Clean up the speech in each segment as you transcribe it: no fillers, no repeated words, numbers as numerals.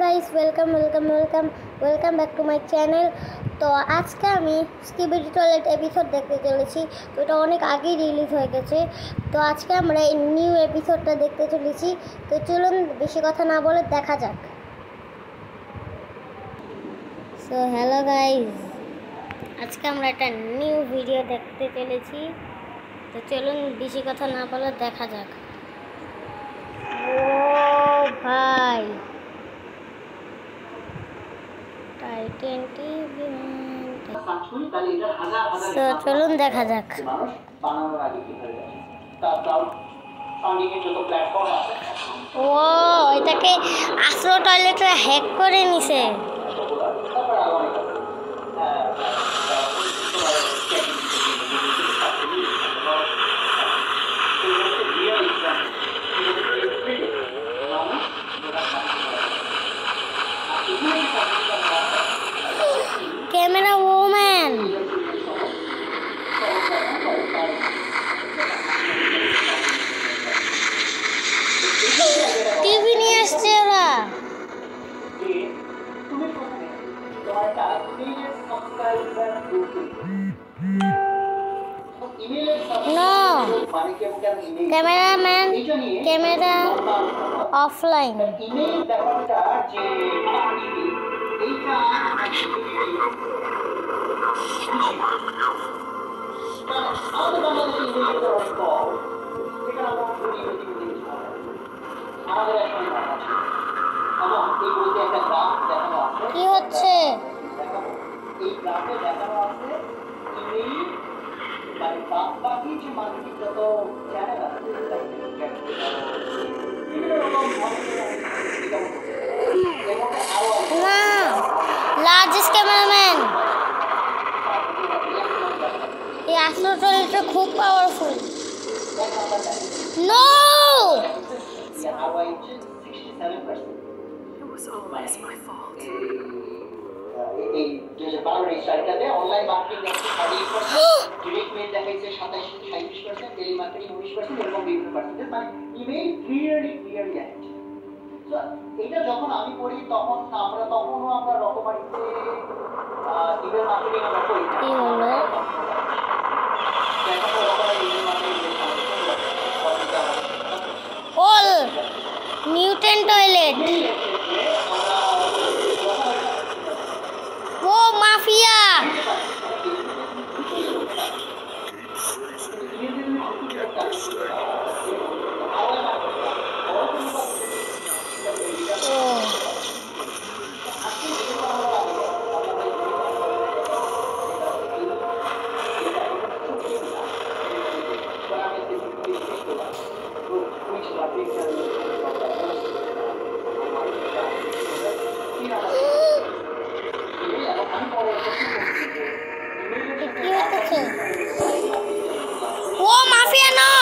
Guys, welcome back to my channel. তো আজকে আমি স্কিবিডি টয়লেট এপিসোড দেখতে চলেছি। তো এটা অনেক আগেই রিলিজ হয়ে গেছে। তো আজকে আমরা এই নিউ এপিসোডটা দেখতে চলেছি। তো চলুন বেশি কথা না বলে দেখা যাক। সো হ্যালো গাইস, আজকে আমরা একটা নিউ ভিডিও দেখতে চলেছি। তো চলুন বেশি কথা না বলে দেখা যাক। ও ভাই, চলুন দেখা যাক। ও এটাকে আশ্রয় টয়লেটে হ্যাক করে নিছে। ক্যামেরা ওম্যান, টিভি নিয়ে আসছে ওরা। No cameraman, camera offline. কি হচ্ছে? লার্জেস্ট ক্যামেরাম্যান, এই আশ্রয়টা খুব powerful. No, It was always my fault. এই যে বারবারি সাইটটাতে অনলাইন মার্কেটিং আছে 30%, ডিরেক্ট মেইল দেখাইছে 27-37%, টেলি মার্কেটিং 19%, এরকম বিভিন্ন পার্সেন্টেজ, মানে ইমেইল ক্লিয়ারলি অ্যাড। সো এটা যখন আমি করি তখনও আমরা রকমারিতে ইমেল মার্কেটিং আমরা করি। কি হলো? All Newton toilet. ও মাফিয়া, ও mafia no.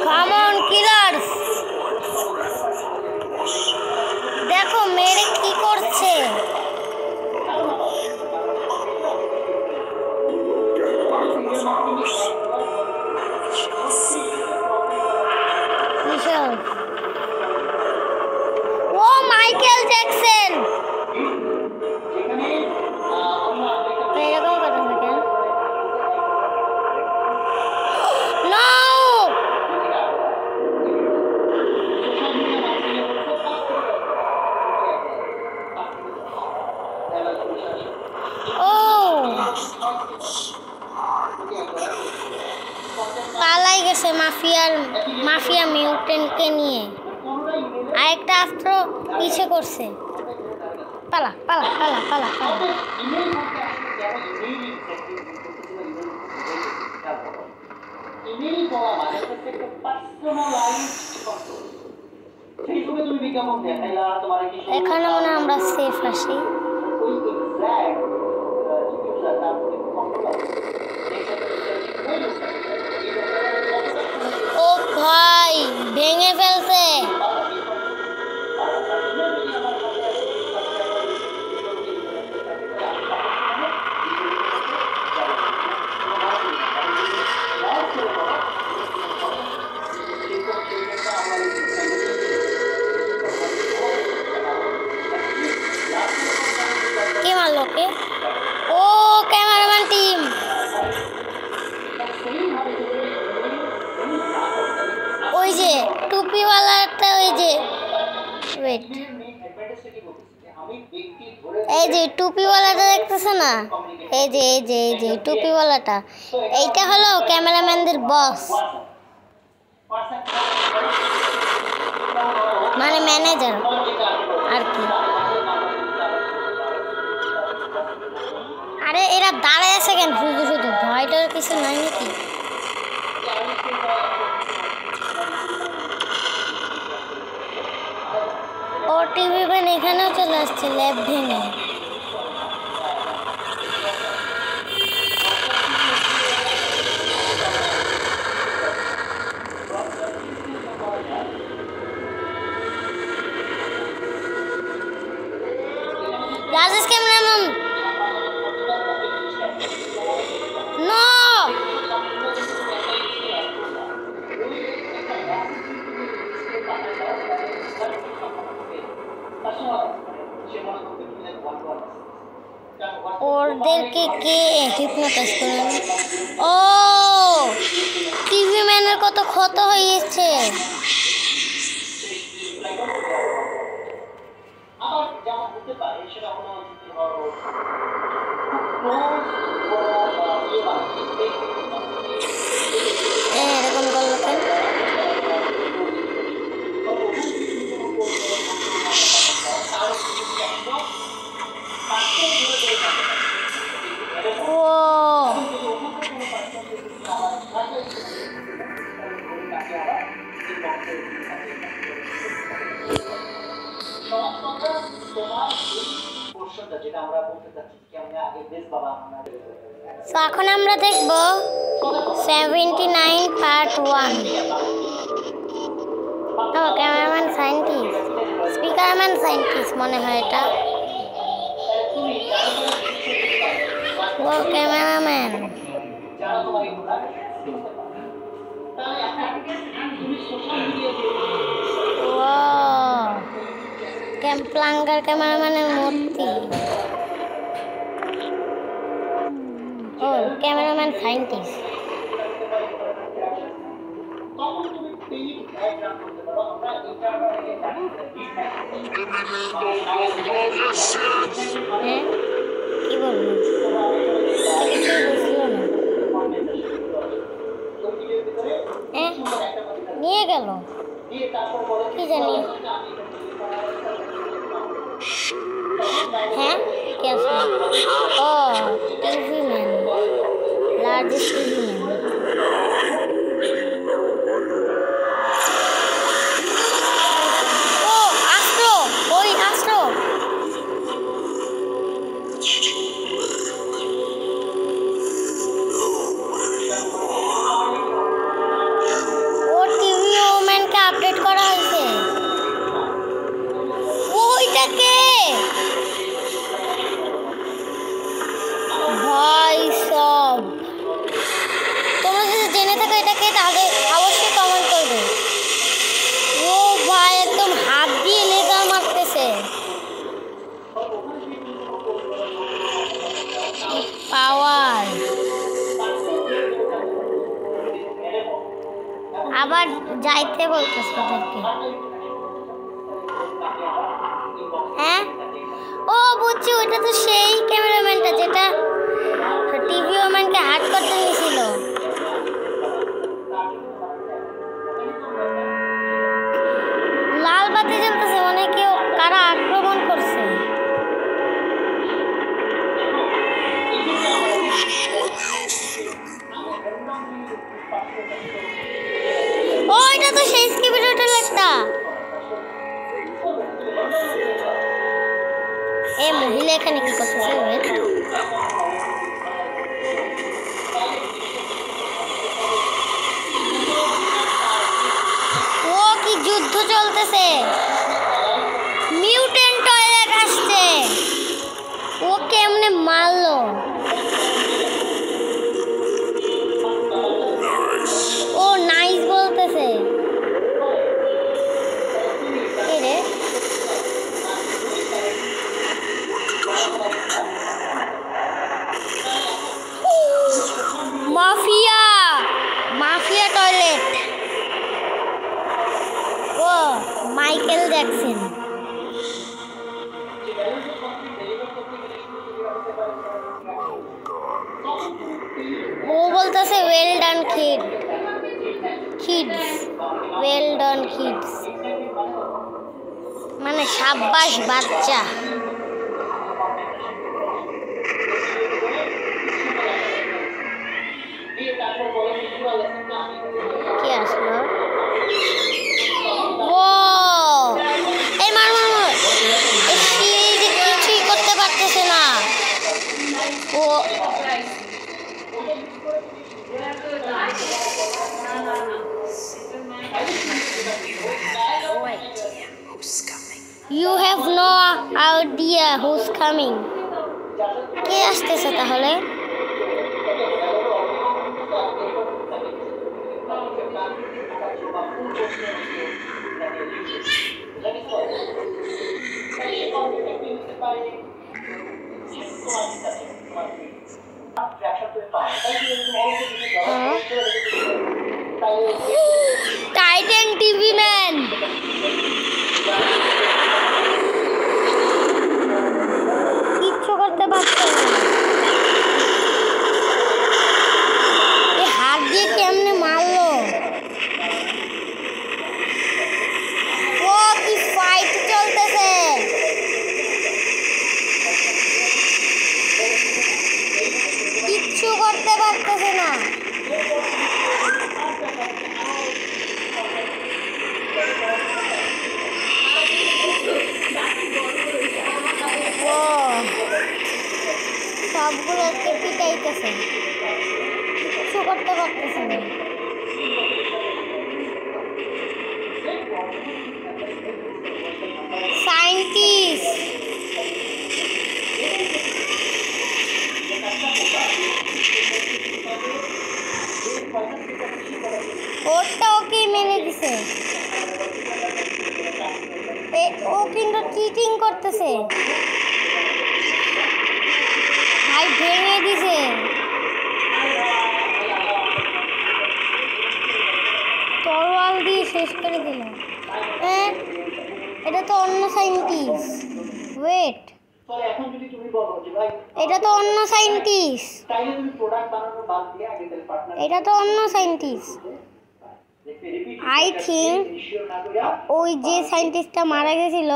Come on killers, দেখো মেরে কি করছে। ও মাইকেল জ্যাকসন। এরকম কথা থাকে না। ও পালাই গেছে মাফিয়া মিউটেন্টকে নিয়ে। আরেকটা অস্ত্র পিছে করছে। পালা পালা পালা পালা পালা। এখানে মনে হয় আমরা সেফ আছি। ও ভাই, ভেঙে ফেলছে। এই যে টুপিওয়ালাটা দেখতেছ না, এই যে টুপিওয়ালাটা, এইটা হলো ক্যামেরাম্যানদের বস, মানে ম্যানেজার আর কি। আরে এরা দাঁড়ায় আছে কেন শুধু শুধু, ভয়টার কিছু নাই নাকি? ও টিভি ম্যান এখানেও চলে আসছে ল্যাব ভেঙে। Largest cameraman. No. ওদেরকে কে হিপনোটাইজ করে? ও টিভি ম্যানের কত ক্ষত হয়েছে। এরকম করলো কেন? তো এখন আমরা দেখব 79 পার্ট 1। ও ক্যামেরাম্যান সায়েন্টিস্ট, স্পিকারম্যান সায়েন্টিস্ট মনে হয় এটা। ও ক্যামেরাম্যান। ও প্লাঙ্গার ক্যামেরাম্যানের মূর্তি। ও ক্যামেরাম্যান সায়েন্টিস্ট। হ্যাঁ কি বলবো, কিছুই বুঝলো না। নিয়ে গেল কি জানি। হ্যাঁ কে আছে? ও TV man, largest TV man. ও আসলো, ওই আসলো। ও টিভি ওম্যানকে আপডেট করা হয়েছে। ওইটাকে ভাই সব তোমরা যদি জেনে থাকো এটাকে তাহলে অবশ্যই কমেন্ট করবে। ও ভাই একদম হাত দিয়ে লেজার মারতেছে। পাওয়ার আবার যাইতে বলতেছে ওদেরকে। হ্যাঁ ও বুঝছি, ওইটা তো সেই ক্যামেরাম্যানটা যেটা টিভি ওম্যানকে হাত করতে নিয়েছিল। লাল বাতি জ্বলতেছে, মানে কেউ কারা আক্রমণ করছে। ও এটা তো সেই স্কিপিটার একটা। এ মহিলা এখানে কি করতেছে? ও কি যুদ্ধ চলতেছে, মিউটেন্ট টয়লেট আসছে। ও কেমনে মারলো? ও নাইস বলতেছে। রে মাফিয়া, মাফিয়া টয়লেট। ও মাইকেল ডান কিডস ওয়েল ডান কিডস মানে সাব্বাস বাচ্চা। কি আসলো? ও এই মার কিছুই করতে পারতেছে না ও। You have no idea who's coming. কে আসতেছে তাহলে? Titan TV man. কিচ্ছু করতে পারছে না। এই হাত দিয়ে কেমনে মারলো? ও কি ফাইট চলতেছে। কিচ্ছু করতে পারতেছে না। সবগুলোকে পিটাইতেছে, কিচ্ছু করতে পারতেছে না। সায়েন্টিস্ট ওটা ওকে মেরে দিছে। ও কিন্তু চিটিং করতেছে ভাই, ভেঙে দিছে। তরোয়াল দিয়ে শেষ করে দিল। এটা তো অন্য সায়েন্টিস্ট। ওয়েট, এটা তো অন্য সায়েন্টিস্ট। এটা তো অন্য সায়েন্টিস্ট। আই থিঙ্ক ওই যে সায়েন্টিস্টটা মারা গেছিল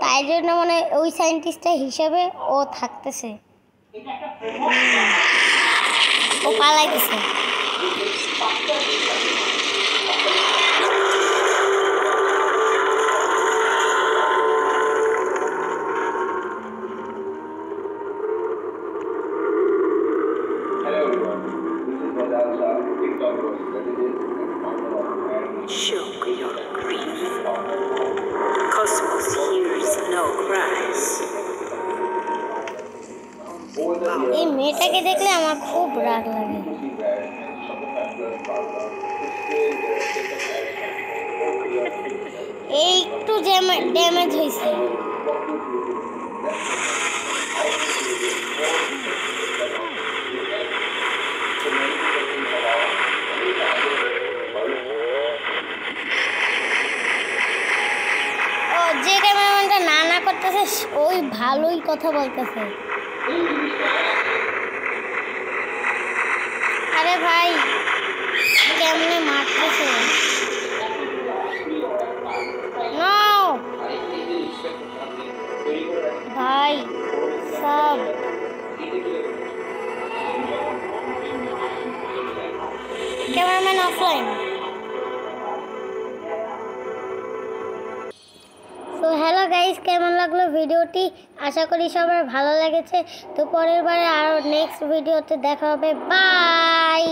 তাই জন্য মানে ওই সায়েন্টিস্টের হিসেবে ও থাকতেছে, ও পালাইতেছে। Shook your grief. Cosmos hears no cries. এই মেয়েটাকে দেখলে আমার খুব রাগ লাগে। এই একটু ড্যামেজ হয়েছে। ও যে ক্যামেরাম্যানটা না করতেছে ওই ভালোই কথা বলতেছে। আরে ভাই কেমনে মারতেছে। ভাই সব ক্যামেরাম্যান অফলাইন। তো হ্যালো গাইস, কেমন লাগলো ভিডিওটি? আশা করি সবার ভালো লেগেছে। তো পরের বারে আরও নেক্সট ভিডিওতে দেখা হবে। বাই।